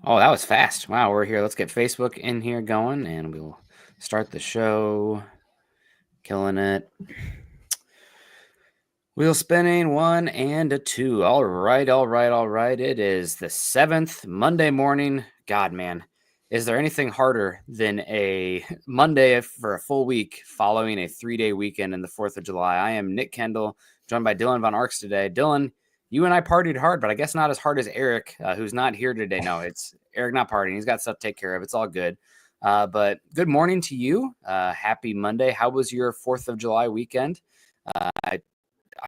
Oh, that was fast. Wow, we're here. Let's get Facebook in here going and we'll start the show. Killing it. Wheel spinning, one and a two. All right, all right, all right. It is the 7th Monday morning. God, man, is there anything harder than a Monday for a full week following a 3-day weekend in the 4th of July? I am Nik Kendell, joined by Dylan Von Arks today. Dylan, you and I partied hard, but I guess not as hard as Eric, who's not here today. No, it's Eric not partying. He's got stuff to take care of. It's all good. But good morning to you. Happy Monday. How was your 4th of July weekend? I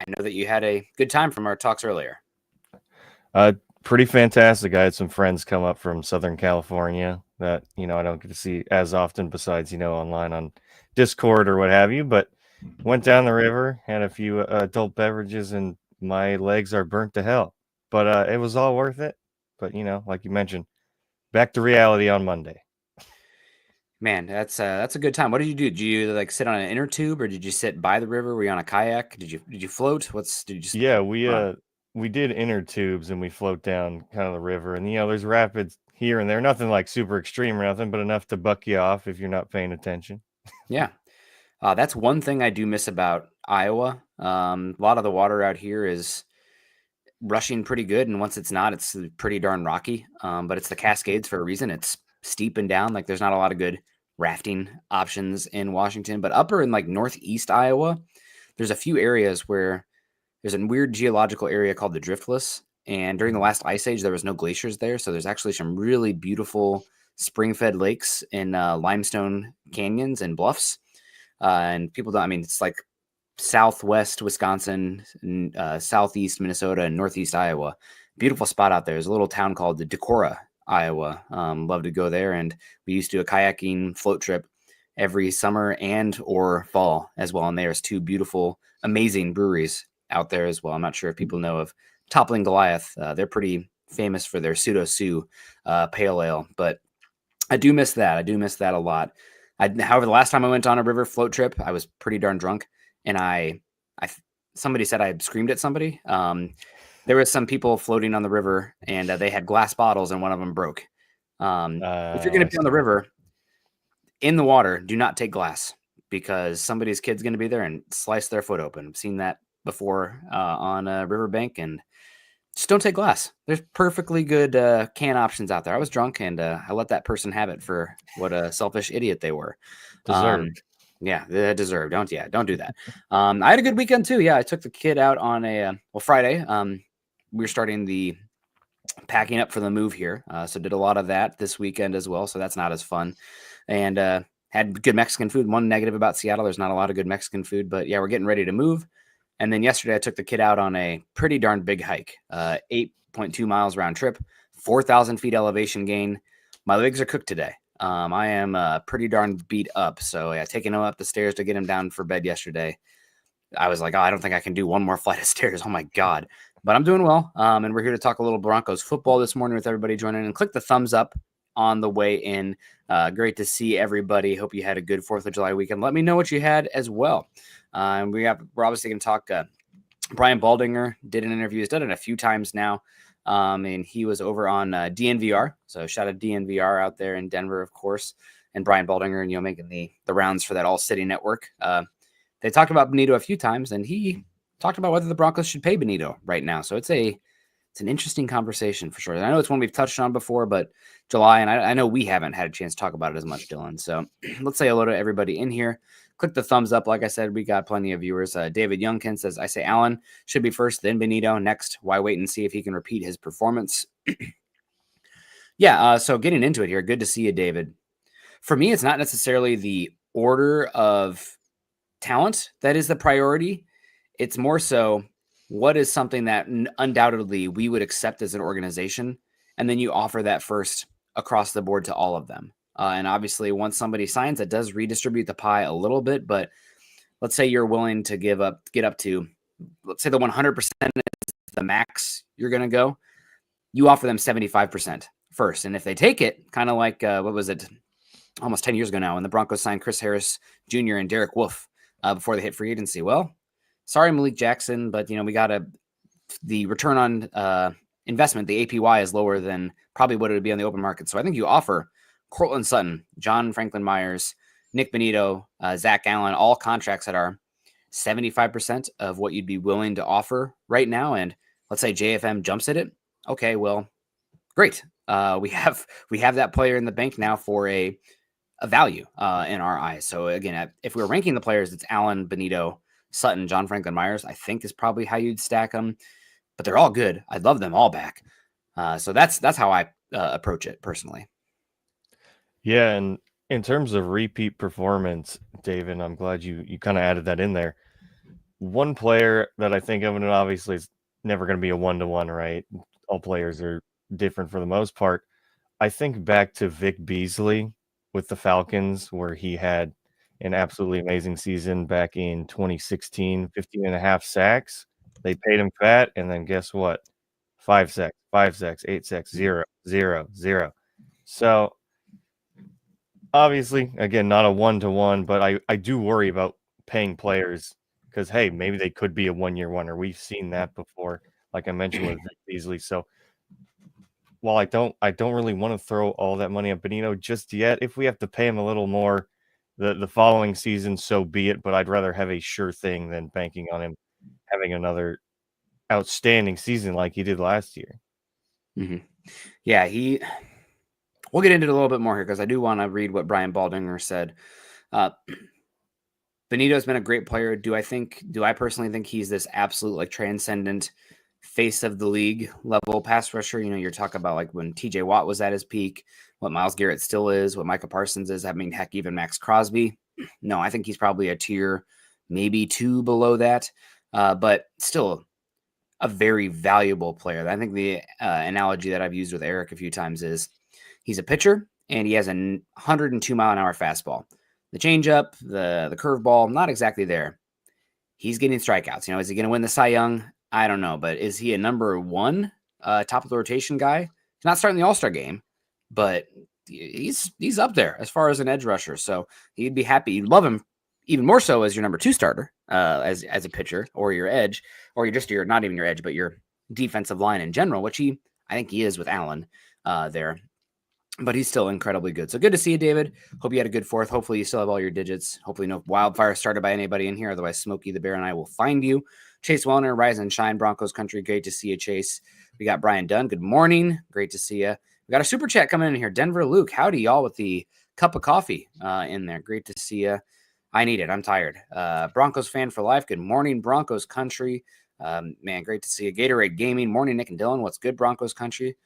know that you had a good time from our talks earlier. Uh, Pretty fantastic. I had some friends come up from Southern California that I don't get to see as often, besides online on Discord or what have you. But went down the river, had a few adult beverages, and my legs are burnt to hell. But it was all worth it. But like you mentioned, back to reality on Monday. Man, that's a good time. What did you do? Did you like sit on an inner tube or did you sit by the river? Were you on a kayak? Did you float? What's did you just Yeah, run? we did inner tubes and we float down kind of the river, and there's rapids here and there, nothing like super extreme or nothing, but enough to buck you off if you're not paying attention. Yeah. That's one thing I do miss about Iowa. A lot of the water out here is rushing pretty good, and once it's not, it's pretty darn rocky. But it's the Cascades for a reason. It's steep and down. Like there's not a lot of good rafting options in Washington, but upper in like northeast Iowa, there's a few areas where there's a weird geological area called the Driftless. And during the last ice age, there was no glaciers there. So there's actually some really beautiful spring fed lakes in limestone canyons and bluffs. And people don't, I mean, it's like southwest Wisconsin, southeast Minnesota, and northeast Iowa. Beautiful spot out there. There's a little town called the Decorah, Iowa. Love to go there. And we used to do a kayaking float trip every summer and or fall as well. And there's two beautiful, amazing breweries out there as well. I'm not sure if people know of Toppling Goliath. They're pretty famous for their Pseudo Sue pale ale, but I do miss that. I do miss that a lot. However, the last time I went on a river float trip, I was pretty darn drunk, and I, somebody said I had screamed at somebody. There was some people floating on the river, and they had glass bottles, and one of them broke. If you're going I to be on the see. river in the water, do not take glass because somebody's kid's going to be there and slice their foot open. I've seen that before on a riverbank, and just don't take glass. There's perfectly good can options out there. I was drunk and I let that person have it for what a selfish idiot they were. Um, Deserved. yeah, they deserve. Don't do that. I had a good weekend too. Yeah, I took the kid out on a Friday. We were starting the packing up for the move here, so did a lot of that this weekend as well. So that's not as fun. And had good Mexican food. One negative about Seattle, there's not a lot of good Mexican food, but yeah, we're getting ready to move. And then yesterday, I took the kid out on a pretty darn big hike, 8.2 miles round trip, 4,000 feet elevation gain. My legs are cooked today. I am pretty darn beat up. So, yeah, taking him up the stairs to get him down for bed yesterday. I was like, oh, I don't think I can do one more flight of stairs. Oh, my God. But I'm doing well. And we're here to talk a little Broncos football this morning with everybody joining. And click the thumbs up on the way in. Great to see everybody. Hope you had a good 4th of July weekend. Let me know what you had as well. We're obviously going to talk. Brian Baldinger did an interview. He's done it a few times now. And he was over on DNVR. So shout out DNVR out there in Denver, of course. And Brian Baldinger, and making the rounds for that All City network. They talked about Bonitto a few times, and he talked about whether the Broncos should pay Bonitto right now. So it's an interesting conversation for sure. I know it's one we've touched on before, but July, and I know we haven't had a chance to talk about it as much, Dylan. So let's say hello to everybody in here. Click the thumbs up. Like I said, we got plenty of viewers. David Youngkin says, I say Allen should be first, then Bonitto. Next, why wait and see if he can repeat his performance? Yeah, so getting into it here, good to see you, David. For me, it's not necessarily the order of talent that is the priority. It's more so what is something that undoubtedly we would accept as an organization, and then you offer that first across the board to all of them. And obviously, once somebody signs, it does redistribute the pie a little bit. But let's say you're willing to get up to, let's say the 100% is the max you're going to go. You offer them 75% first, and if they take it, kind of like what was it, almost 10 years ago now, when the Broncos signed Chris Harris Jr. and Derek Wolfe before they hit free agency. Well, sorry, Malik Jackson, but we got the return on investment, the APY is lower than probably what it would be on the open market. So I think you offer Cortland Sutton, John Franklin Myers, Nik Bonitto, Zach Allen, all contracts that are 75% of what you'd be willing to offer right now. And let's say JFM jumps at it. Okay, well, great. We have that player in the bank now for a value in our eyes. So again, if we were ranking the players, it's Allen, Bonitto, Sutton, John Franklin Myers, I think is probably how you'd stack them. But they're all good. I'd love them all back. So that's how I approach it personally. Yeah, and in terms of repeat performance, David, I'm glad you kind of added that in there. One player that I think of, and obviously it's never going to be a one-to-one, right? All players are different for the most part. I think back to Vic Beasley with the Falcons, where he had an absolutely amazing season back in 2016, 15 and a half sacks. They paid him fat, and then guess what? 5 sacks, 8 sacks, 0, 0, 0. So obviously, again, not a one-to-one, but I do worry about paying players because, hey, maybe they could be a one-year wonder. We've seen that before, like I mentioned with Vic Beasley. So while I don't really want to throw all that money at Bonitto just yet, if we have to pay him a little more the following season, so be it. But I'd rather have a sure thing than banking on him having another outstanding season like he did last year. Mm-hmm. Yeah, we'll get into it a little bit more here because I do want to read what Brian Baldinger said. Bonitto's been a great player. Do I personally think he's this absolute like transcendent face of the league level pass rusher? You know, you're talking about like when TJ Watt was at his peak, what Myles Garrett still is, what Micah Parsons is. I mean, heck, even Max Crosby. No, I think he's probably a tier, maybe 2 below that, but still a very valuable player. I think the analogy that I've used with Eric a few times is he's a pitcher and he has a 102-mile-an-hour fastball. The changeup, the curveball, not exactly there. He's getting strikeouts. You know, is he going to win the Cy Young? I don't know, but is he a number 1 top of the rotation guy? He's not starting the All-Star game, but he's up there as far as an edge rusher. So you'd be happy. You'd love him even more so as your number 2 starter as a pitcher or your edge, or you're not even your edge, but your defensive line in general, which I think he is with Allen there. But he's still incredibly good. So good to see you, David. Hope you had a good 4th. Hopefully you still have all your digits. Hopefully no wildfire started by anybody in here. Otherwise, Smokey the Bear and I will find you. Chase Wellner, Rise and Shine, Broncos Country. Great to see you, Chase. We got Brian Dunn. Good morning. Great to see you. We got a super chat coming in here. Denver Luke. Howdy, y'all, with the cup of coffee in there. Great to see you. I need it. I'm tired. Broncos fan for life. Good morning, Broncos Country. Man, great to see you. Gatorade Gaming. Morning, Nick and Dylan. What's good, Broncos Country?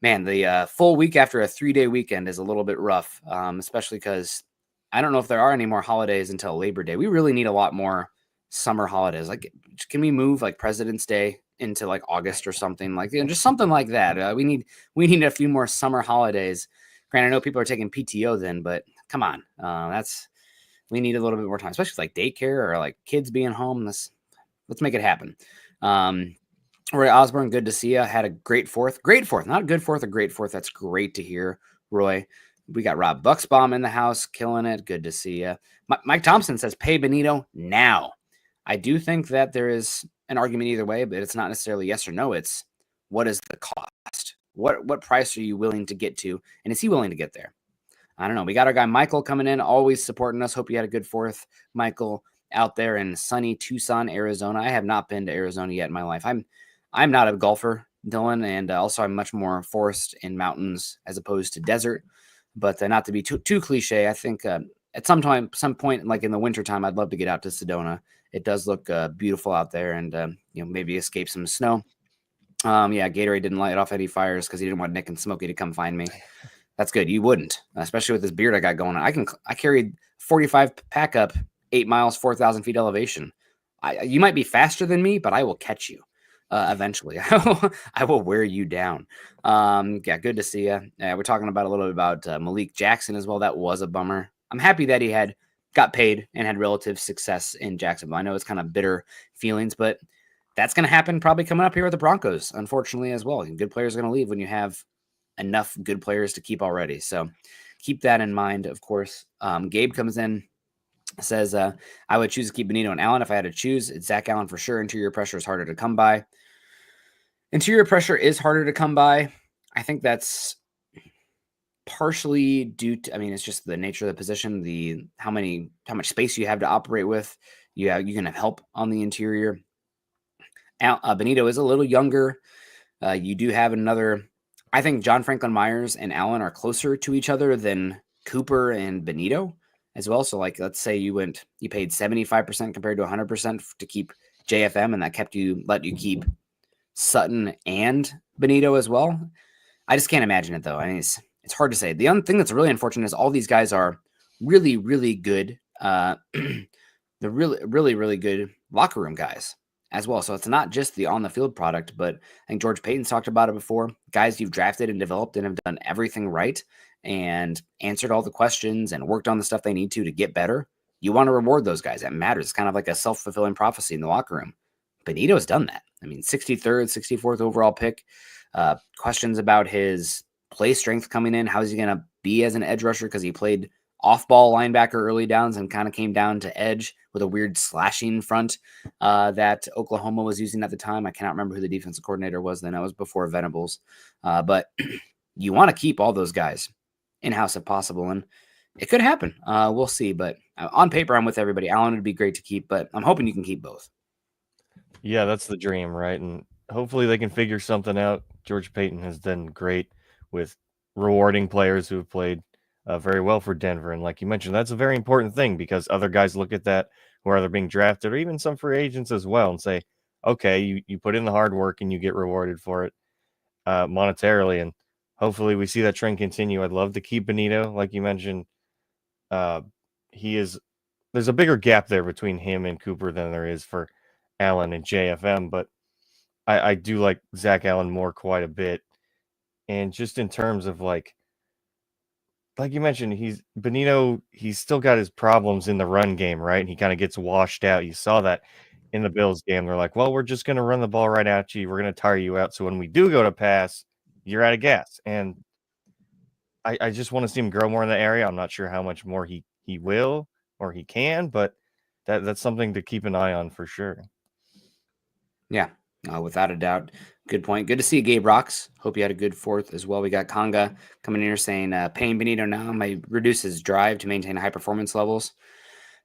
Man, the full week after a 3-day weekend is a little bit rough, especially because I don't know if there are any more holidays until Labor Day. We really need a lot more summer holidays. Like, can we move like President's Day into like August or something? Like, just something like that. We need a few more summer holidays. Granted, I know people are taking PTO then, but come on, we need a little bit more time, especially like daycare or like kids being home. Let's make it happen. Roy Osborne, good to see you. Had a great 4th. Not a good 4th, a great 4th. That's great to hear, Roy. We got Rob Bucksbaum in the house, killing it. Good to see you. Mike Thompson says, pay Bonitto now. I do think that there is an argument either way, but it's not necessarily yes or no. It's what is the cost? What price are you willing to get to? And is he willing to get there? I don't know. We got our guy Michael coming in, always supporting us. Hope you had a good 4th, Michael, out there in sunny Tucson, Arizona. I have not been to Arizona yet in my life. I'm not a golfer, Dylan, and also I'm much more forest and mountains as opposed to desert. But not to be too cliche, I think at some point, like in the wintertime, I'd love to get out to Sedona. It does look beautiful out there, and maybe escape some snow. Yeah, Gatorade didn't light off any fires because he didn't want Nick and Smokey to come find me. That's good. You wouldn't, especially with this beard I got going on. I carried 45 pack up, 8 miles, 4,000 feet elevation. You might be faster than me, but I will catch you. Eventually, I will wear you down. Yeah, good to see you. We're talking about a little bit about Malik Jackson as well. That was a bummer. I'm happy that he got paid and had relative success in Jacksonville. I know it's kind of bitter feelings, but that's going to happen probably coming up here with the Broncos, unfortunately, as well. Good players are going to leave when you have enough good players to keep already. So keep that in mind, of course. Gabe comes in. Says, I would choose to keep Bonitto and Allen if I had to choose. It's Zach Allen for sure. Interior pressure is harder to come by. Interior pressure is harder to come by. I think that's partially due to, I mean, it's just the nature of the position, how much space you have to operate with. You can have help on the interior. Bonitto is a little younger. You do have another. I think John Franklin Myers and Allen are closer to each other than Cooper and Bonitto as well. So, like, let's say you paid 75% compared to 100% to keep JFM, and that let you keep Sutton and Bonitto as well. I just can't imagine it, though. I mean, it's hard to say. The other thing that's really unfortunate is all these guys are really, really good. They're really, really good locker room guys as well. So it's not just the on the field product, but I think George Payton's talked about it before. Guys you've drafted and developed and have done everything right and answered all the questions and worked on the stuff they need to get better. You want to reward those guys. That matters. It's kind of like a self-fulfilling prophecy in the locker room. Bonitto's done that. I mean, 63rd, 64th overall pick. Questions about his play strength coming in. How's he going to be as an edge rusher? Because he played off-ball linebacker early downs and kind of came down to edge with a weird slashing front that Oklahoma was using at the time. I cannot remember who the defensive coordinator was then. That was before Venables. But you want to keep all those guys in-house if possible, and it could happen. We'll see. But on paper, I'm with everybody. Allen would be great to keep, but I'm hoping you can keep both. Yeah, that's the dream, right? And hopefully they can figure something out. George Payton has done great with rewarding players who have played very well for Denver. And like you mentioned, that's a very important thing because other guys look at that who are either being drafted or even some free agents as well and say, okay, you put in the hard work and you get rewarded for it monetarily. And hopefully we see that trend continue. I'd love to keep Bonitto, like you mentioned. There's a bigger gap there between him and Cooper than there is for Allen and JFM, but I do like Zach Allen more quite a bit. And just in terms of like you mentioned, Bonitto, he's still got his problems in the run game, right? And he kind of gets washed out. You saw that in the Bills game. They're like, well, we're just going to run the ball right at you. We're going to tire you out. So when we do go to pass, you're out of gas. And I just want to see him grow more in the area. I'm not sure how much more he will or he can, but that's something to keep an eye on for sure. Yeah, without a doubt. Good point. Good to see Gabe Rocks. Hope you had a good fourth as well. We got Conga coming in here saying, paying Bonitto now might reduce his drive to maintain high performance levels.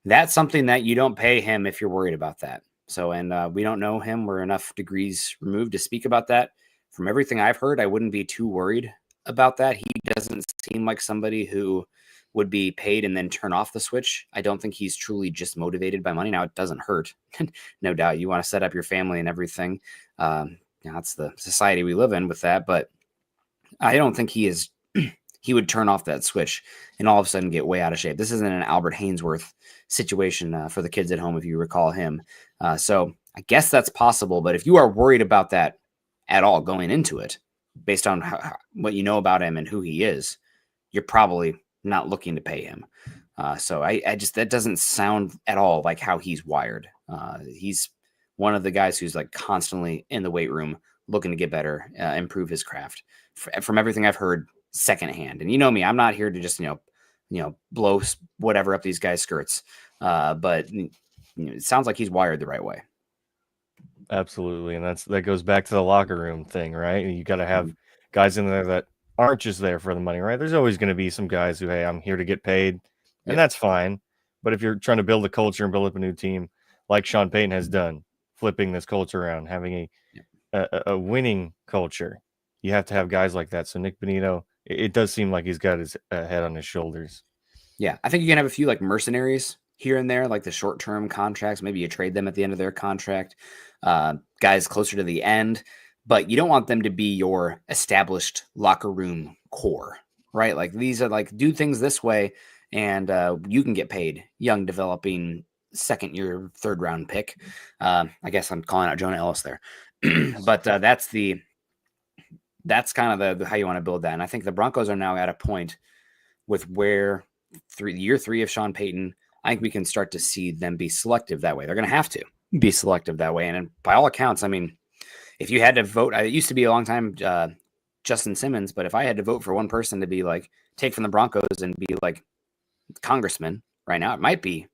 That's something that you don't pay him if you're worried about that. So, and we don't know him. We're enough degrees removed to speak about that. From everything I've heard, I wouldn't be too worried about that. He doesn't seem like somebody who would be paid and then turn off the switch. I don't think he's truly just motivated by money. Now, it doesn't hurt. No doubt. You want to set up your family and everything. That's the society we live in with that. But I don't think he would turn off that switch and all of a sudden get way out of shape. This isn't an Albert Hainsworth situation for the kids at home, if you recall him. So I guess that's possible. But if you are worried about that at all going into it, based on what you know about him and who he is, you're probably not looking to pay him. So I just, that doesn't sound at all like how he's wired. He's one of the guys who's like constantly in the weight room looking to get better, improve his craft. From everything I've heard secondhand. And you know me, I'm not here to just, blow whatever up these guys' skirts. But it sounds like he's wired the right way. Absolutely. And that goes back to the locker room thing, right? You got to have guys in there that aren't just there for the money, right? There's always going to be some guys who, hey, I'm here to get paid, and that's fine. But if you're trying to build a culture and build up a new team, like Sean Payton has done, flipping this culture around, having a winning culture, you have to have guys like that. So Nik Bonitto, it does seem like he's got his head on his shoulders. Yeah, I think you can have a few like mercenaries here and there, like the short-term contracts. Maybe you trade them at the end of their contract, guys closer to the end. But you don't want them to be your established locker room core, right? Like these are like, do things this way and you can get paid. Young, developing second-year, third-round pick. I guess I'm calling out Jonah Ellis there. But that's kind of the how you want to build that. And I think the Broncos are now at a point with where year three of Sean Payton, I think we can start to see them be selective that way. They're going to have to be selective that way. And by all accounts, I mean, if you had to vote, it used to be a long time, Justin Simmons, but if I had to vote for one person to be like, take from the Broncos and be like congressman right now, it might be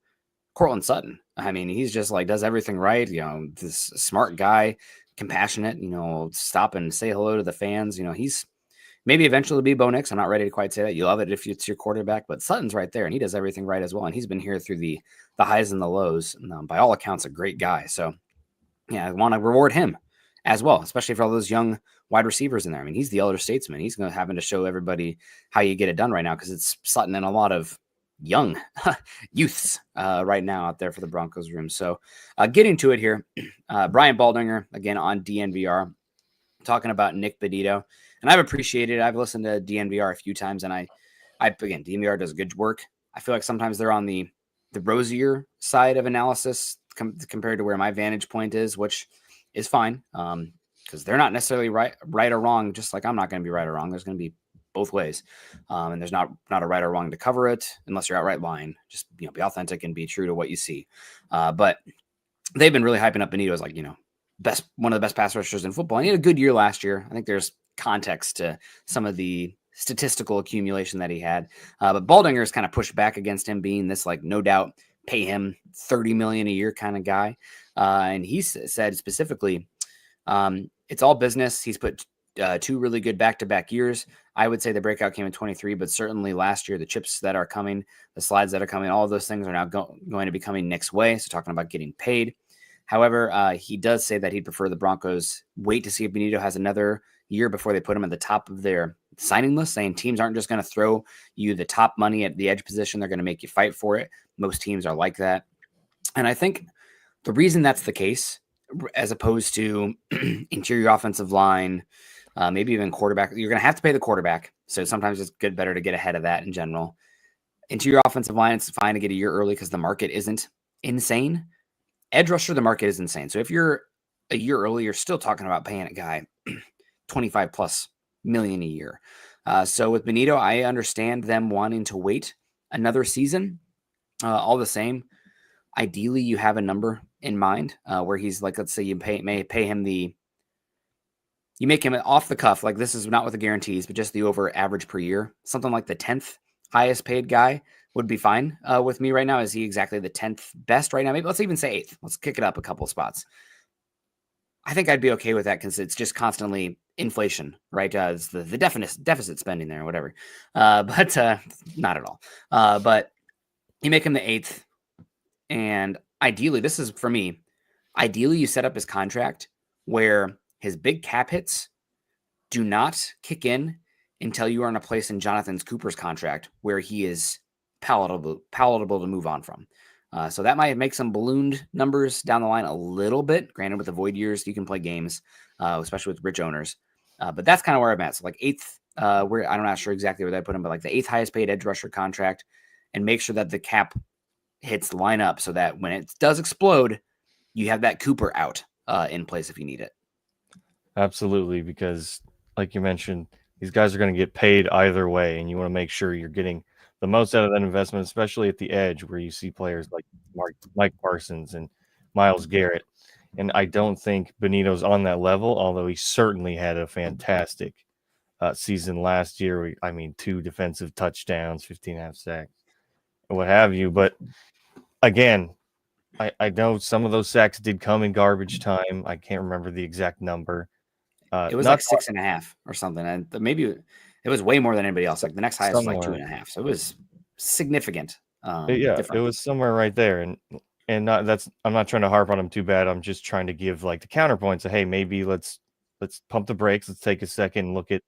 Courtland Sutton. I mean, he's just like, does everything right. This smart guy, compassionate, stop and say hello to the fans. He's maybe eventually be Bo Nix. I'm not ready to quite say that. You love it if it's your quarterback, but Sutton's right there, and he does everything right as well. And he's been here through the highs and the lows. And, by all accounts, a great guy. So, yeah, I want to reward him as well, especially for all those young wide receivers in there. I mean, he's the elder statesman. He's going to having to show everybody how you get it done right now because it's Sutton and a lot of young youths right now out there for the Broncos room. So, getting to it here, Brian Baldinger, again, on DNVR, talking about Nik Bonitto. And I've appreciated it. I've listened to DNVR a few times, and again, DNVR does good work. I feel like sometimes they're on the rosier side of analysis compared to where my vantage point is, which is fine because they're not necessarily right or wrong, just like I'm not going to be right or wrong. There's going to be both ways. And there's not a right or wrong to cover it unless you're outright lying. Just be authentic and be true to what you see. But they've been really hyping up Bonitto as like, one of the best pass rushers in football. And he had a good year last year. I think there's context to some of the statistical accumulation that he had. But Baldinger is kind of pushed back against him being this, like, no doubt pay him $30 million a year kind of guy. And he said specifically, it's all business. He's put 2 really good back-to-back years. I would say the breakout came in 23, but certainly last year, the chips that are coming, the slides that are coming, all of those things are now going to be coming Nick's way. So talking about getting paid. However, he does say that he'd prefer the Broncos wait to see if Bonitto has another year before they put him at the top of their signing list, saying teams aren't just going to throw you the top money at the edge position. They're going to make you fight for it. Most teams are like that. And I think the reason that's the case, as opposed to interior offensive line, maybe even quarterback, you're going to have to pay the quarterback. So sometimes it's better to get ahead of that in general. Interior offensive line, it's fine to get a year early because the market isn't insane. Edge rusher, the market is insane. So if you're a year early, you're still talking about paying a guy 25 plus million a year. So with Bonitto, I understand them wanting to wait another season. All the same, ideally you have a number in mind where he's like, let's say you may pay him you make him off the cuff. Like, this is not with the guarantees, but just the over average per year, something like the 10th highest paid guy would be fine with me right now. Is he exactly the 10th best right now? Maybe let's even say 8th. Let's kick it up a couple of spots. I think I'd be okay with that because it's just constantly inflation, right? It's the deficit spending there or whatever. But not at all. But you make him the 8th. And ideally, this is for me, ideally you set up his contract where his big cap hits do not kick in until you are in a place in Jonathan Cooper's contract where he is palatable to move on from. So that might make some ballooned numbers down the line a little bit. Granted, with the void years, you can play games, especially with rich owners. But that's kind of where I'm at. So like 8th, where I'm not sure exactly where I put him, but like the 8th highest paid edge rusher contract, and make sure that the cap hits line up so that when it does explode, you have that Cooper out in place if you need it. Absolutely, because like you mentioned, these guys are going to get paid either way, and you want to make sure you're getting the most out of that investment, especially at the edge where you see players like Mike Parsons and Myles Garrett. And I don't think Bonitto's on that level, although he certainly had a fantastic season last year. 2 defensive touchdowns, 15.5 sacks, what have you. But again, I know some of those sacks did come in garbage time. I can't remember the exact number. It was like 6.5 or something. And maybe it was way more than anybody else. Like the next highest was like 2.5. So it was significant. It was somewhere right there. And I'm not trying to harp on him too bad. I'm just trying to give like the counterpoint. So, hey, maybe let's pump the brakes. Let's take a second and look at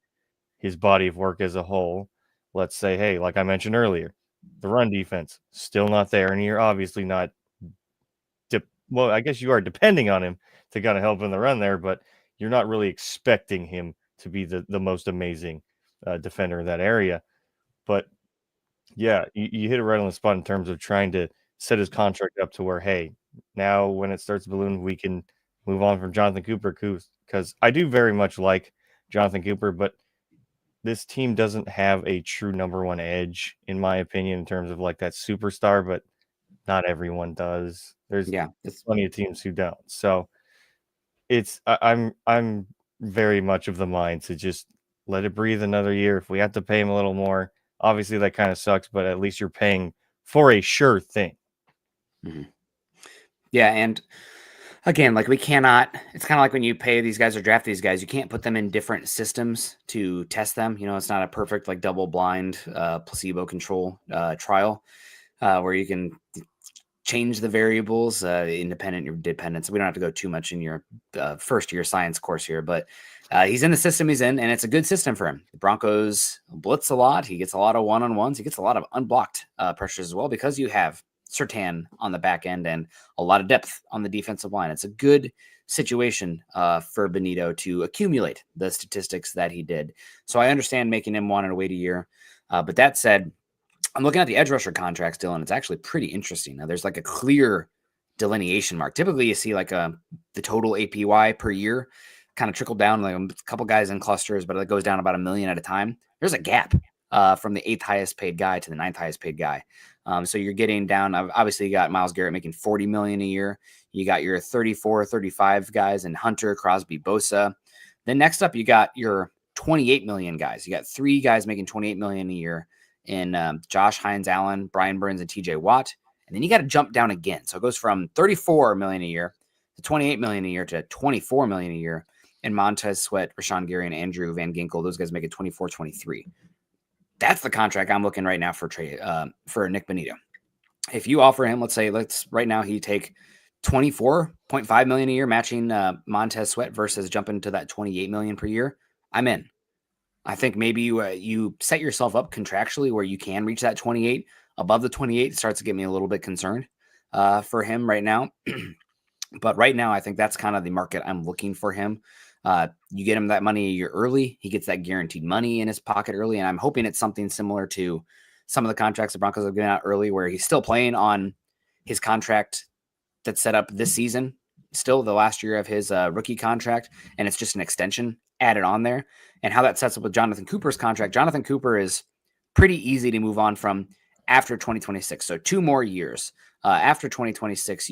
his body of work as a whole. Let's say, hey, like I mentioned earlier, the run defense still not there. And you're obviously not well, I guess you are depending on him to kind of help in the run there, but you're not really expecting him to be the most amazing defender in that area. But yeah, you hit it right on the spot in terms of trying to set his contract up to where, hey, now when it starts to balloon, we can move on from Jonathan Cooper, because I do very much like Jonathan Cooper, but this team doesn't have a true number 1 edge, in my opinion, in terms of like that superstar, but not everyone does. There's plenty of teams who don't. So I'm very much of the mind to just let it breathe another year. If we have to pay him a little more, obviously that kind of sucks, but at least you're paying for a sure thing. Mm-hmm. Yeah, and Again, like we cannot, it's kind of like when you pay these guys or draft these guys, you can't put them in different systems to test them. It's not a perfect like double blind placebo control trial where you can change the variables, independent or dependent. So we don't have to go too much in your first year science course here, but he's in the system he's in, and it's a good system for him. The Broncos blitz a lot. He gets a lot of one-on-ones. He gets a lot of unblocked pressures as well because you have Surtain on the back end and a lot of depth on the defensive line. It's a good situation for Bonitto to accumulate the statistics that he did. So I understand making him want to wait a year. But that said, I'm looking at the edge rusher contracts, Dylan. It's actually pretty interesting. Now, there's like a clear delineation mark. Typically, you see like the total APY per year kind of trickle down, like a couple guys in clusters, but it goes down about $1 million at a time. There's a gap from the 8th highest paid guy to the 9th highest paid guy. So you're getting down. Obviously, you got Myles Garrett making $40 million a year. You got your 34, 35 guys and Hunter, Crosby, Bosa. Then next up, you got your 28 million guys. You got 3 guys making 28 million a year in Josh Hines Allen, Brian Burns, and TJ Watt. And then you got to jump down again. So it goes from 34 million a year to 28 million a year to 24 million a year. And Montez Sweat, Rashawn Gary, and Andrew Van Ginkel, those guys make it 24, 23. That's the contract I'm looking right now for Nik Bonitto. If you offer him, let's right now he take 24.5 million a year, matching Montez Sweat versus jumping to that 28 million per year, I'm in. I think maybe you set yourself up contractually where you can reach that 28. Above the 28 starts to get me a little bit concerned for him right now. But right now, I think that's kind of the market I'm looking for him. You get him that money a year early. He gets that guaranteed money in his pocket early. And I'm hoping it's something similar to some of the contracts the Broncos have given out early where he's still playing on his contract that's set up this season, still the last year of his rookie contract. And it's just an extension added on there. And how that sets up with Jonathan Cooper's contract. Jonathan Cooper is pretty easy to move on from after 2026. So 2 more years after 2026,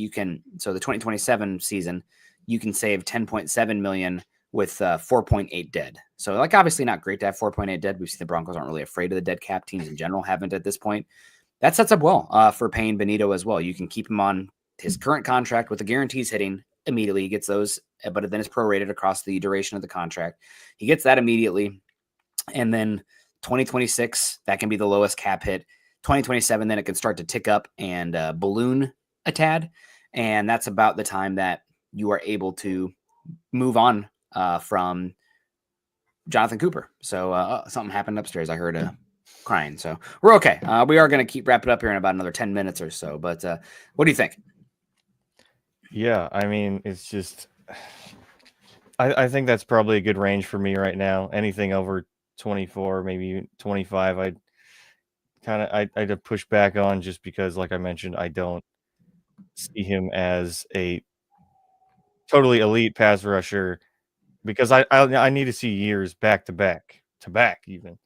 so the 2027 season, you can save 10.7 million with 4.8 dead. So like obviously not great to have 4.8 dead. We've seen the Broncos aren't really afraid of the dead cap. Teams in general haven't at this point. That sets up well for paying Bonitto as well. You can keep him on his current contract with the guarantees hitting immediately. He gets those, but then it's prorated across the duration of the contract. He gets that immediately. And then 2026, that can be the lowest cap hit. 2027, then it can start to tick up and balloon a tad. And that's about the time that you are able to move on from Jonathan Cooper. So something happened upstairs. I heard crying. So we're okay. We are going to keep wrapping up here in about another 10 minutes or so. But what do you think? Yeah, I mean, it's just, I think that's probably a good range for me right now. Anything over 24, maybe 25, I'd push back on just because, like I mentioned, I don't see him as a totally elite pass rusher because I need to see years back to back even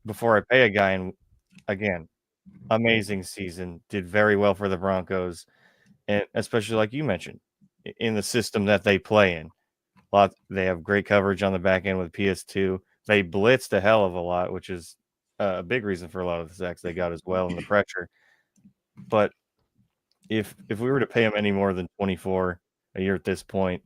before I pay a guy. And again, amazing season, did very well for the Broncos, and especially like you mentioned, in the system that they play in. They have great coverage on the back end with PS2. They blitzed a hell of a lot, which is a big reason for a lot of the sacks they got as well, and the pressure. But if we were to pay him any more than 24 a year at this point,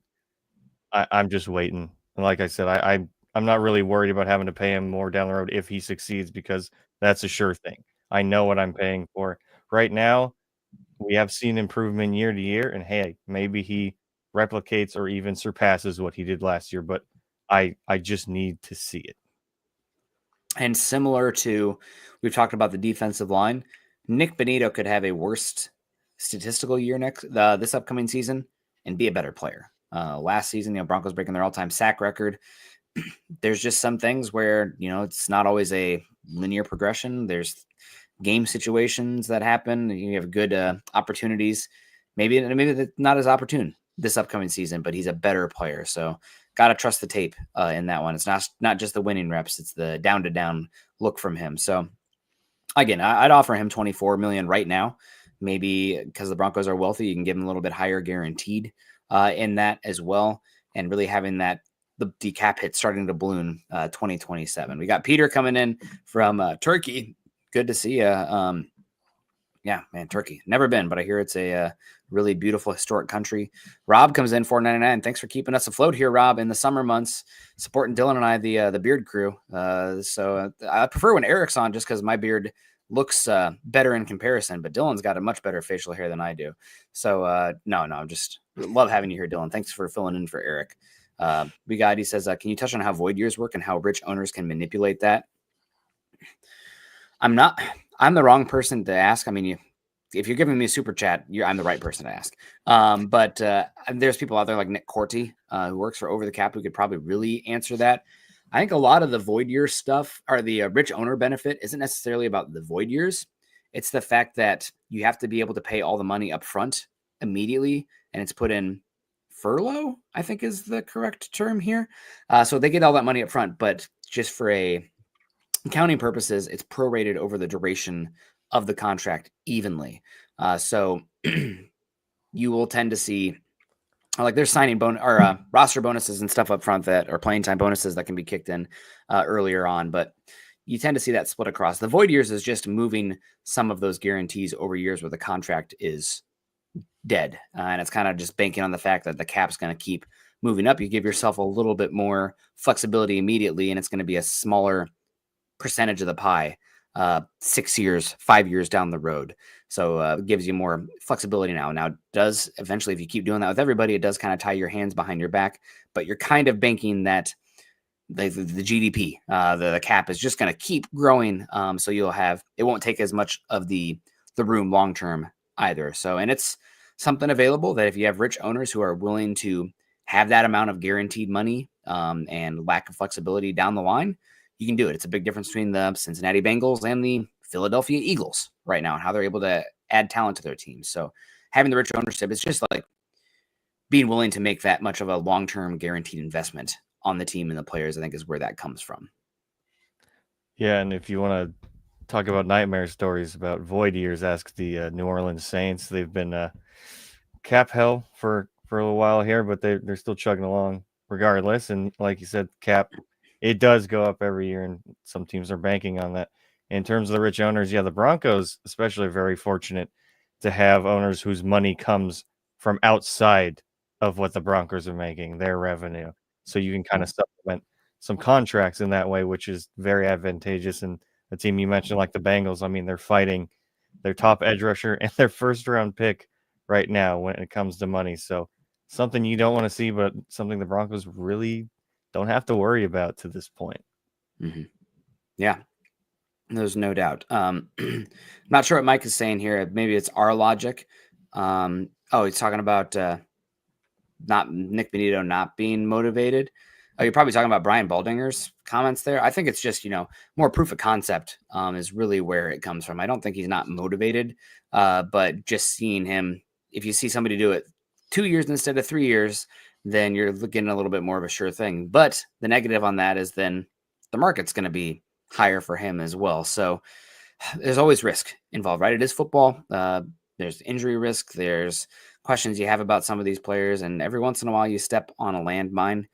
I'm just waiting. And like I said, I'm not really worried about having to pay him more down the road if he succeeds because that's a sure thing. I know what I'm paying for. Right now, we have seen improvement year to year, and hey, maybe he replicates or even surpasses what he did last year, but I just need to see it. And similar to, we've talked about the defensive line, Nik Bonitto could have a worst statistical year this upcoming season and be a better player. Last season, Broncos breaking their all-time sack record. There's just some things where, it's not always a linear progression. There's game situations that happen. You have good opportunities. Maybe not as opportune this upcoming season, but he's a better player. So got to trust the tape in that one. It's not just the winning reps. It's the down-to-down look from him. So again, I'd offer him 24 million right now. Maybe because the Broncos are wealthy, you can give him a little bit higher guaranteed in that as well. And really having that, the cap hit starting to balloon 2027. We got Peter coming in from Turkey. Good to see you. Yeah, man, Turkey. Never been, but I hear it's a really beautiful, historic country. Rob comes in $4.99. Thanks for keeping us afloat here, Rob, in the summer months, supporting Dylan and I, the beard crew. So I prefer when Eric's on just because my beard looks better in comparison, but Dylan's got a much better facial hair than I do. So no, just love having you here, Dylan. Thanks for filling in for Eric. He says, can you touch on how void years work and how rich owners can manipulate that? I'm the wrong person to ask. I mean, if you're giving me a super chat, I'm the right person to ask. But there's people out there like Nick Corti, who works for Over the Cap, who could probably really answer that. I think a lot of the void year stuff, or the rich owner benefit, isn't necessarily about the void years. It's the fact that you have to be able to pay all the money up front immediately, and it's put in furlough, I think is the correct term here. So they get all that money up front, but just for accounting purposes, it's prorated over the duration of the contract evenly. So you will tend to see like there's signing roster bonuses and stuff up front that are playing time bonuses that can be kicked in earlier on, but you tend to see that split across. The void years is just moving some of those guarantees over years where the contract is dead. And it's kind of just banking on the fact that the cap's going to keep moving up. You give yourself a little bit more flexibility immediately, and it's going to be a smaller percentage of the pie 6 years, 5 years down the road. So it gives you more flexibility now. Now, does eventually, if you keep doing that with everybody, it does kind of tie your hands behind your back, but you're kind of banking that the GDP, the cap is just going to keep growing. So it won't take as much of the room long term either. So, and it's something available that if you have rich owners who are willing to have that amount of guaranteed money and lack of flexibility down the line, you can do it. It's a big difference between the Cincinnati Bengals and the Philadelphia Eagles right now and how they're able to add talent to their teams. So having the rich ownership, it's just like being willing to make that much of a long-term guaranteed investment on the team and the players, I think is where that comes from. Yeah, and if you want to talk about nightmare stories about void years, ask the New Orleans Saints. They've been cap hell for a little while here, but they're still chugging along regardless. And like you said, cap, it does go up every year, and some teams are banking on that. In terms of the rich owners, yeah, the Broncos especially are very fortunate to have owners whose money comes from outside of what the Broncos are making, their revenue. So you can kind of supplement some contracts in that way, which is very advantageous. And the team you mentioned, like the Bengals, I mean, they're fighting their top edge rusher and their first round pick right now when it comes to money. So something you don't want to see, but something the Broncos really don't have to worry about to this point. Mm-hmm. Yeah, there's no doubt. Not sure what Mike is saying here. Maybe it's our logic. He's talking about not Nik Bonitto not being motivated. Oh, you're probably talking about Brian Baldinger's comments there. I think it's just, more proof of concept is really where it comes from. I don't think he's not motivated, but just seeing him, if you see somebody do it 2 years instead of 3 years, then you're getting a little bit more of a sure thing. But the negative on that is then the market's going to be higher for him as well. So there's always risk involved, right? It is football. There's injury risk. There's questions you have about some of these players. And every once in a while you step on a landmine.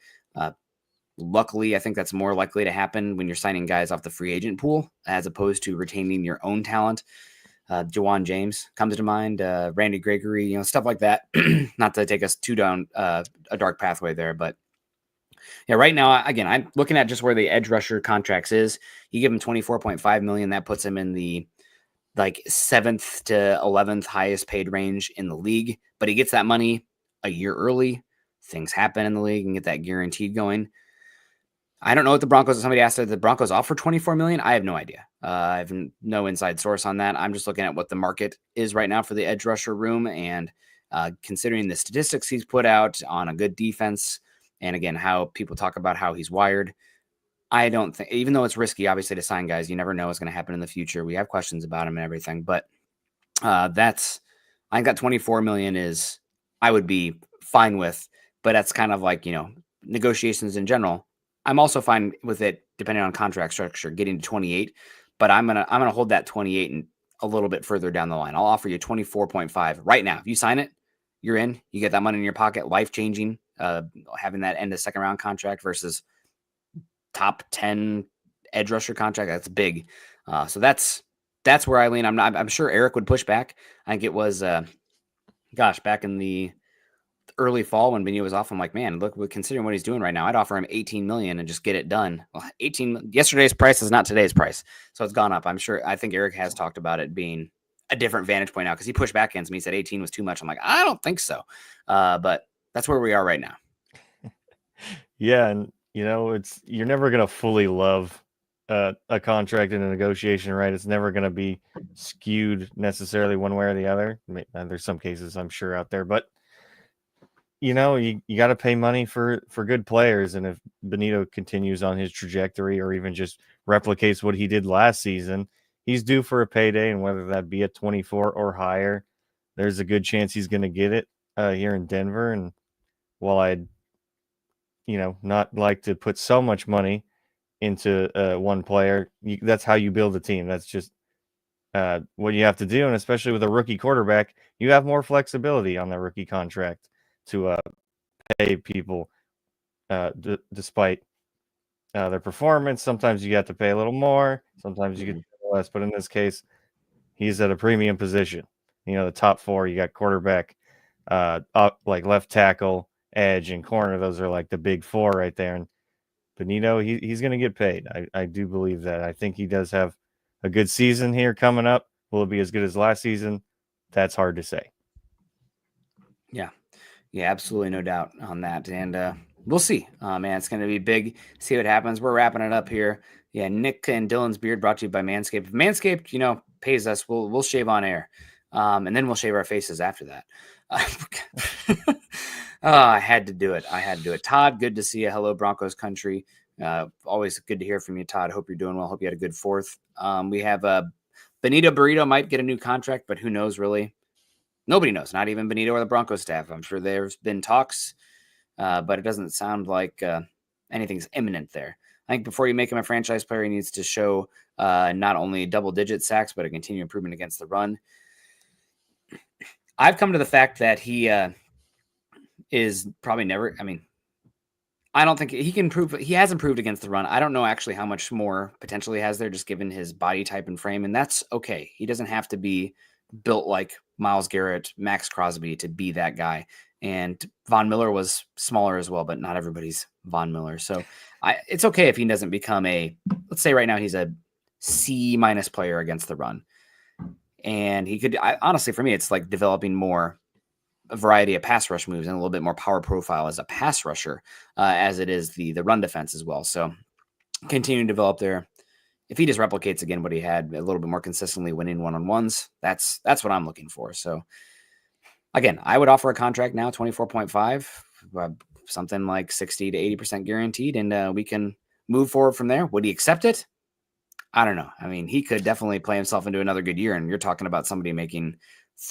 Luckily, I think that's more likely to happen when you're signing guys off the free agent pool as opposed to retaining your own talent. Jawan James comes to mind, Randy Gregory, stuff like that. Not to take us too down a dark pathway there, but yeah, right now, again, I'm looking at just where the edge rusher contracts is. You give him $24.5 million, that puts him in the 7th to 11th highest paid range in the league, but he gets that money a year early. Things happen in the league and get that guaranteed going. I don't know what the Broncos, somebody asked, did the Broncos offer $24 million? I have no idea. I have no inside source on that. I'm just looking at what the market is right now for the edge rusher room. And considering the statistics he's put out on a good defense, and again, how people talk about how he's wired, I don't think, even though it's risky, obviously, to sign guys, you never know what's going to happen in the future. We have questions about him and everything, but I think that 24 million is, I would be fine with, but that's kind of like, negotiations in general. I'm also fine with it, depending on contract structure, getting to 28, but I'm going to hold that 28 and a little bit further down the line. I'll offer you 24.5 right now. If you sign it, you're in, you get that money in your pocket, life-changing, having that end of second round contract versus top 10 edge rusher contract. That's big. So that's that's where I lean. I'm sure Eric would push back. I think it was, back in the early fall when Bonitto was off. I'm like, man, look, considering what he's doing right now, I'd offer him 18 million and just get it done. Well, yesterday's price is not today's price, so it's gone up. I think Eric has talked about it being a different vantage point now because he pushed back against me. He said 18 was too much. I'm like, I don't think so, but that's where we are right now. Yeah, and you're never gonna fully love a contract in a negotiation, right? It's never gonna be skewed necessarily one way or the other. There's some cases I'm sure out there, but you got to pay money for good players, and if Bonitto continues on his trajectory or even just replicates what he did last season, he's due for a payday, and whether that be at 24 or higher, there's a good chance he's going to get it here in Denver. And while I'd not like to put so much money into one player, that's how you build a team. That's just what you have to do, and especially with a rookie quarterback, you have more flexibility on the rookie contract to pay people despite their performance. Sometimes you have to pay a little more, sometimes you get less, but in this case, he's at a premium position. The top four, you got quarterback, up like left tackle, edge, and corner. Those are like the big four right there. And Bonitto, he's going to get paid. I do believe that. I think he does have a good season here coming up. Will it be as good as last season? That's hard to say. Yeah, absolutely, no doubt on that. And we'll see. Man, it's going to be big. See what happens. We're wrapping it up here. Yeah, Nick and Dylan's beard brought to you by Manscaped. If Manscaped, pays us, we'll shave on air, and then we'll shave our faces after that. I had to do it. Todd, good to see you. Hello, Broncos country. Always good to hear from you, Todd. Hope you're doing well. Hope you had a good fourth. We have Bonitto Burrito might get a new contract, but who knows really? Nobody knows, not even Bonitto or the Broncos staff. I'm sure there's been talks, but it doesn't sound like anything's imminent there. I think before you make him a franchise player, he needs to show not only double-digit sacks, but a continued improvement against the run. I've come to the fact that he is probably never – I don't think he can improve. He has improved against the run. I don't know actually how much more potential he has there, just given his body type and frame, and that's okay. He doesn't have to be built like Myles Garrett, Max Crosby to be that guy. And Von Miller was smaller as well, but not everybody's Von Miller. So it's okay if he doesn't become let's say right now he's a C- player against the run. And he could, honestly, for me, it's like developing a variety of pass rush moves and a little bit more power profile as a pass rusher, as it is the run defense as well. So continue to develop there. If he just replicates again what he had a little bit more consistently winning one-on-ones, that's what I'm looking for. So again, I would offer a contract now, 24.5, something like 60 to 80% guaranteed, and we can move forward from there. Would he accept it? I don't know. He could definitely play himself into another good year, and you're talking about somebody making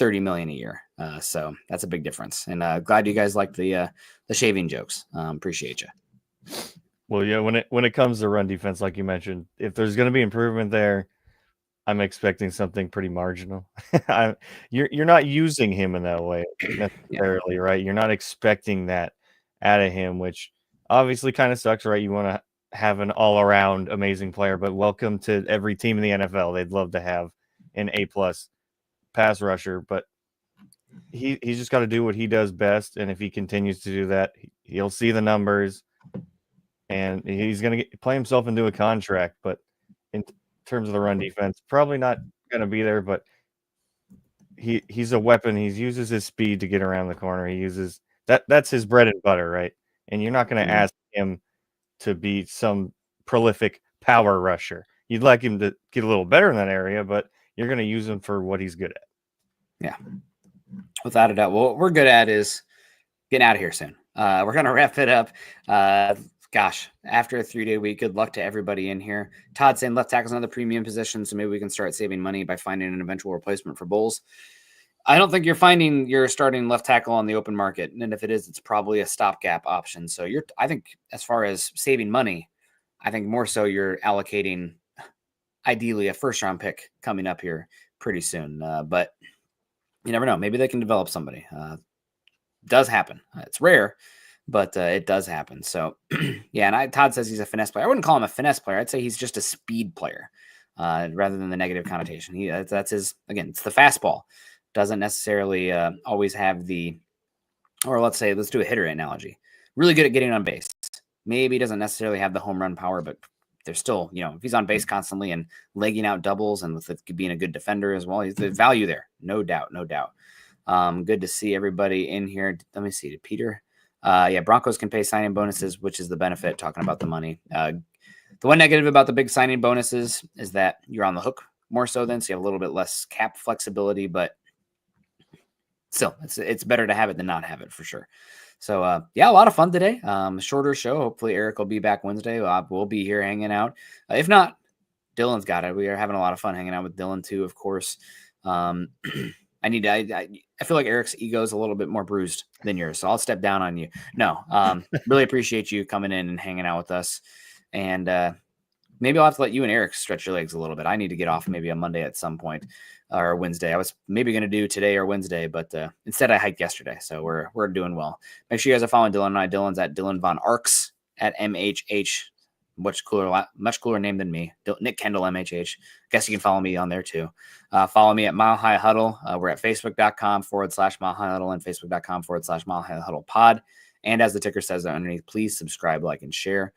$30 million a year. So that's a big difference. And glad you guys like the shaving jokes. Appreciate you. Well, yeah, when it comes to run defense, like you mentioned, if there's going to be improvement there, I'm expecting something pretty marginal. You're not using him in that way necessarily, right? You're not expecting that out of him, which obviously kind of sucks, right? You want to have an all-around amazing player, but welcome to every team in the NFL. They'd love to have an A-plus pass rusher, but he's just got to do what he does best, and if he continues to do that, he'll see the numbers. And he's going to play himself into a contract, but in terms of the run defense, probably not going to be there. But he's a weapon. He uses his speed to get around the corner. He uses that's his bread and butter, right? And you're not going to ask him to be some prolific power rusher. You'd like him to get a little better in that area, but you're going to use him for what he's good at. Yeah, without a doubt. Well, what we're good at is getting out of here soon. We're going to wrap it up. After a 3-day week, good luck to everybody in here. Todd saying left tackle's another premium position, so maybe we can start saving money by finding an eventual replacement for Bowles. I don't think you're finding your starting left tackle on the open market, and if it is, it's probably a stopgap option. So I think as far as saving money, I think more so you're allocating ideally a first-round pick coming up here pretty soon. But you never know. Maybe they can develop somebody. Does happen. It's rare, but it does happen. So, yeah, and Todd says he's a finesse player. I wouldn't call him a finesse player. I'd say he's just a speed player. rather than the negative connotation. That's his, again, it's the fastball. Doesn't necessarily always have or let's do a hitter analogy. Really good at getting on base. Maybe doesn't necessarily have the home run power, but there's still, if he's on base constantly and legging out doubles and with it being a good defender as well, he's the value there. No doubt. Good to see everybody in here. Let me see. Did Peter? Broncos can pay signing bonuses, which is the benefit, talking about the money. The one negative about the big signing bonuses is that you're on the hook more so then, so you have a little bit less cap flexibility, but still, it's better to have it than not have it for sure. So, a lot of fun today. Shorter show. Hopefully Eric will be back Wednesday. We'll be here hanging out. If not, Dylan's got it. We are having a lot of fun hanging out with Dylan too, of course. I feel like Eric's ego is a little bit more bruised than yours, so I'll step down on you. No, really appreciate you coming in and hanging out with us. And maybe I'll have to let you and Eric stretch your legs a little bit. I need to get off maybe on Monday at some point, or Wednesday. I was maybe going to do today or Wednesday, but instead I hiked yesterday. So we're doing well. Make sure you guys are following Dylan and I. Dylan's at Dylan Von Arks at MHH. Much cooler name than me. Nik Kendell MHH. Guess you can follow me on there too. Follow me at Mile High Huddle. We're at facebook.com/Mile High Huddle and facebook.com/Mile High Huddle pod. And as the ticker says underneath, please subscribe, like, and share.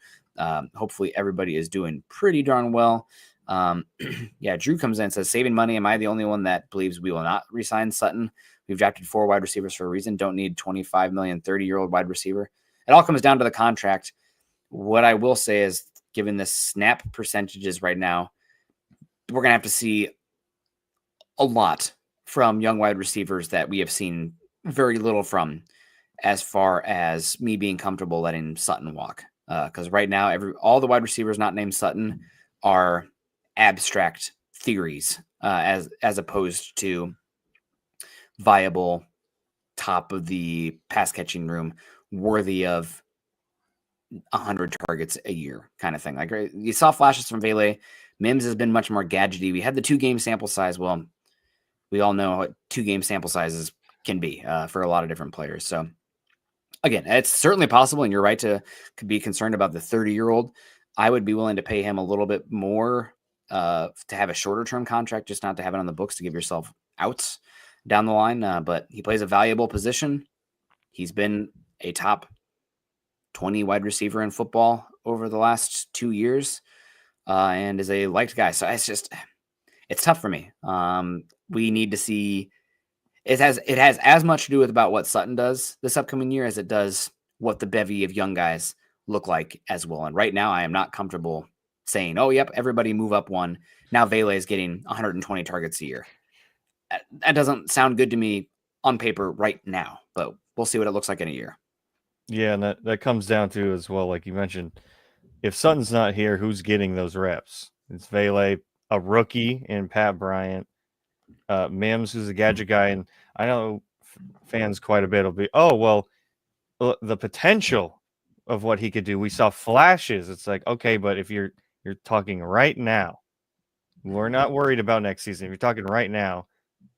Hopefully everybody is doing pretty darn well. Drew comes in and says, saving money. Am I the only one that believes we will not re-sign Sutton? We've drafted 4 wide receivers for a reason. Don't need 25 million, 30-year-old wide receiver. It all comes down to the contract. What I will say is, given the snap percentages right now, we're going to have to see a lot from young wide receivers that we have seen very little from, as far as me being comfortable letting Sutton walk. Because right now, all the wide receivers not named Sutton are abstract theories, as opposed to viable, top of the pass catching room, worthy of 100 targets a year kind of thing. Like, you saw flashes from Vele. Mims has been much more gadgety. We had the 2-game sample size. Well, we all know what 2-game sample sizes can be for a lot of different players. So again, it's certainly possible, and you're right to be concerned about the 30-year-old. I would be willing to pay him a little bit more to have a shorter term contract, just not to have it on the books to give yourself outs down the line. But he plays a valuable position. He's been a top 20 wide receiver in football over the last 2 years, and is a liked guy. So it's tough for me. We need to see. It has as much to do with about what Sutton does this upcoming year as it does what the bevy of young guys look like as well. And right now, I am not comfortable saying, "Oh, yep, everybody move up one." Now Vele is getting 120 targets a year. That doesn't sound good to me on paper right now, but we'll see what it looks like in a year. Yeah, and that comes down to as well, like you mentioned, if Sutton's not here, who's getting those reps? It's Vele, a rookie, and Pat Bryant. Mims, who's a gadget guy, and I know fans quite a bit will be, the potential of what he could do. We saw flashes. It's like, okay, but if you're talking right now, we're not worried about next season. If you're talking right now,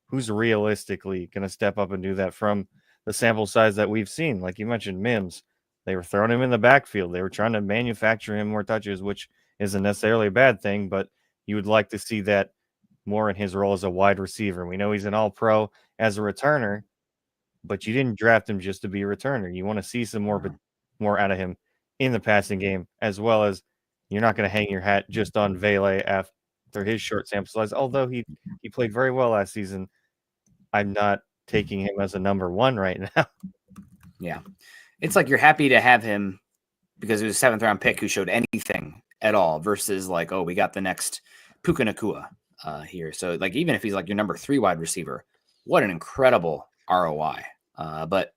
who's realistically going to step up and do that from the sample size that we've seen? Like you mentioned, Mims, they were throwing him in the backfield. They were trying to manufacture him more touches, which isn't necessarily a bad thing, but you would like to see that more in his role as a wide receiver. We know he's an all-pro as a returner, but you didn't draft him just to be a returner. You want to see some more out of him in the passing game, as well as you're not going to hang your hat just on Vele after his short sample size. Although he played very well last season, I'm not taking him as a number 1 right now. Yeah. It's like you're happy to have him because it was a 7th round pick who showed anything at all versus like, oh, we got the next Puka Nacua here. So like, even if he's like your number 3 wide receiver, what an incredible ROI. But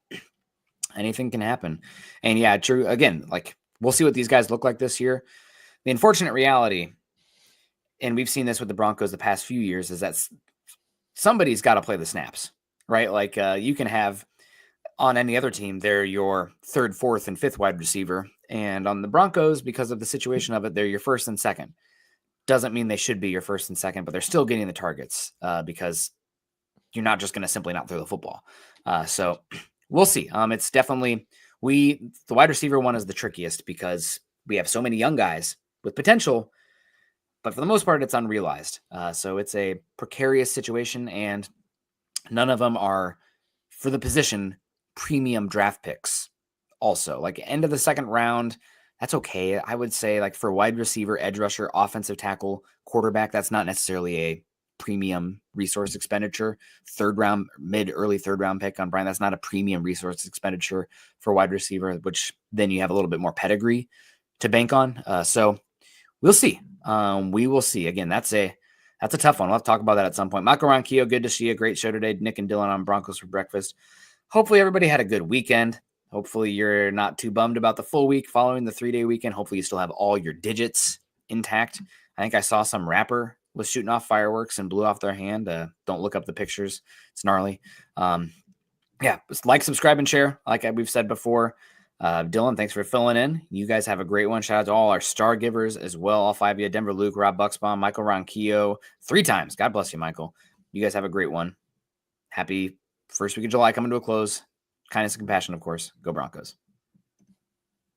anything can happen. And yeah, true. Again, like, we'll see what these guys look like this year. The unfortunate reality, and we've seen this with the Broncos the past few years, is that somebody's got to play the snaps, right? Like you can have on any other team, they're your 3rd, 4th, and 5th wide receiver. And on the Broncos, because of the situation of it, they're your 1st and 2nd. Doesn't mean they should be your 1st and 2nd, but they're still getting the targets because you're not just going to simply not throw the football. So we'll see. It's definitely the wide receiver one is the trickiest because we have so many young guys with potential, but for the most part, it's unrealized. So it's a precarious situation, and none of them are, for the position, premium draft picks. Also, like end of the second round, that's okay. I would say, like, for wide receiver, edge rusher, offensive tackle, quarterback, that's not necessarily a premium resource expenditure. Third round, early third round pick on Brian, that's not a premium resource expenditure for wide receiver, which then you have a little bit more pedigree to bank on. So we'll see. We will see. Again, that's a tough one. We'll have to talk about that at some point. Michael Ronquillo, good to see you. Great show today. Nick and Dylan on Broncos for breakfast. Hopefully everybody had a good weekend. Hopefully you're not too bummed about the full week following the 3-day weekend. Hopefully you still have all your digits intact. I think I saw some rapper was shooting off fireworks and blew off their hand. Don't look up the pictures. It's gnarly. Yeah, just like, subscribe, and share, like we've said before. Dylan, thanks for filling in. You guys have a great one. Shout out to all our star givers as well. All 5 of you: Denver Luke, Rob Bucksbaum, Michael Ronquillo, 3 times. God bless you, Michael. You guys have a great one. Happy first week of July coming to a close. Kindness and compassion, of course. Go Broncos.